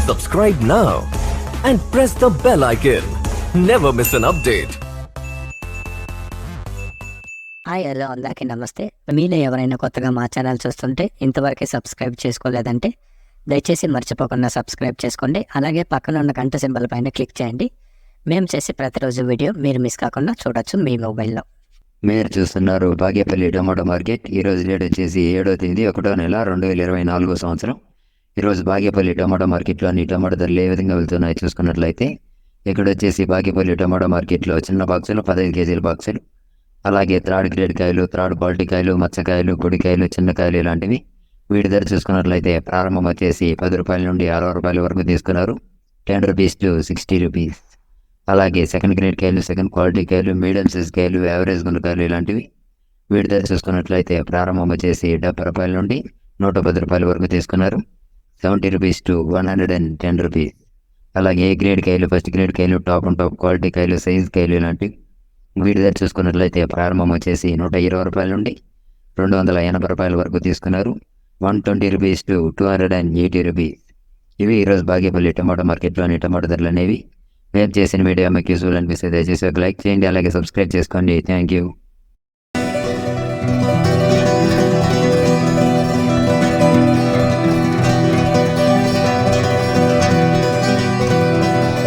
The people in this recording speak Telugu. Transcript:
Subscribe now and press the bell icon. Never miss an update. Hi hello అందరికీ నమస్తే. మీలో ఎవరైనా కొత్తగా మా ఛానల్ చూస్తుంటే ఇంతవరకు సబ్స్క్రైబ్ చేసుకోలేదంటే దయచేసి మర్చిపోకుండా సబ్స్క్రైబ్ చేసుకోండి. అలాగే పక్కన ఉన్న గంట సింబల్ పైన క్లిక్ చేయండి. మేము చేసే ప్రతిరోజు వీడియో మీరు మిస్ కాకుండా చూడొచ్చు మీ మొబైల్లో. మీరు చూస్తున్నారు బాగేపల్లి టమాటో మార్కెట్. ఈరోజు డేట్ వచ్చేసి 7వ తేదీ 1వ నెల 2024 సంవత్సరం. ఈరోజు బాగేపల్లి టమాటో మార్కెట్లోని టమాటో ధరలు ఏ విధంగా వెళ్తున్నాయి చూసుకున్నట్లయితే, ఇక్కడ వచ్చేసి బాగేపల్లి టమాటో మార్కెట్లో చిన్న బాక్సులు 15 కేజీల బాక్సులు, అలాగే థర్డ్ గ్రేడ్ కాయలు, థర్డ్ క్వాలిటీ కాయలు, మచ్చకాయలు, పొడికాయలు, చిన్నకాయలు ఇలాంటివి. వీటి ధర చూసుకున్నట్లయితే ప్రారంభం వచ్చేసి 10 రూపాయల నుండి 60 రూపాయల వరకు తీసుకున్నారు. 10 రూపీస్ టు 60 రూపీస్. అలాగే సెకండ్ గ్రేడ్ కాయలు, సెకండ్ క్వాలిటీ కాయలు, మీడియం సైజ్ కాయలు, యావరేజ్ గుండకాయలు ఇలాంటివి. వీటి ధర చూసుకున్నట్లయితే ప్రారంభం వచ్చేసి 70 రూపాయల నుండి 110 రూపాయల వరకు తీసుకున్నారు. 70 రూపీస్ టు 110 రూపీస్. అలాగే ఏ గ్రేడ్ కాయలు, ఫస్ట్ గ్రేడ్ కాయలు, టాప్ అండ్ టాప్ క్వాలిటీ కాయలు, సైజ్ కాయలు ఇలాంటివి. వీటి ధర చూసుకున్నట్లయితే ప్రారంభం వచ్చేసి 120 రూపాయల నుండి 280 రూపాయల వరకు తీసుకున్నారు. 120 రూపీస్ టు 280 రూపీస్. ఇవి ఈరోజు బాగేపల్లి టమాటో మార్కెట్లోని టమాటో ధరలు అనేవి. మేము చేసిన వీడియో మీకు యూస్ఫుల్ అనిపిస్తే దయచేసి ఒక లైక్ చేయండి, అలాగే సబ్స్క్రైబ్ చేసుకోండి. Thank you.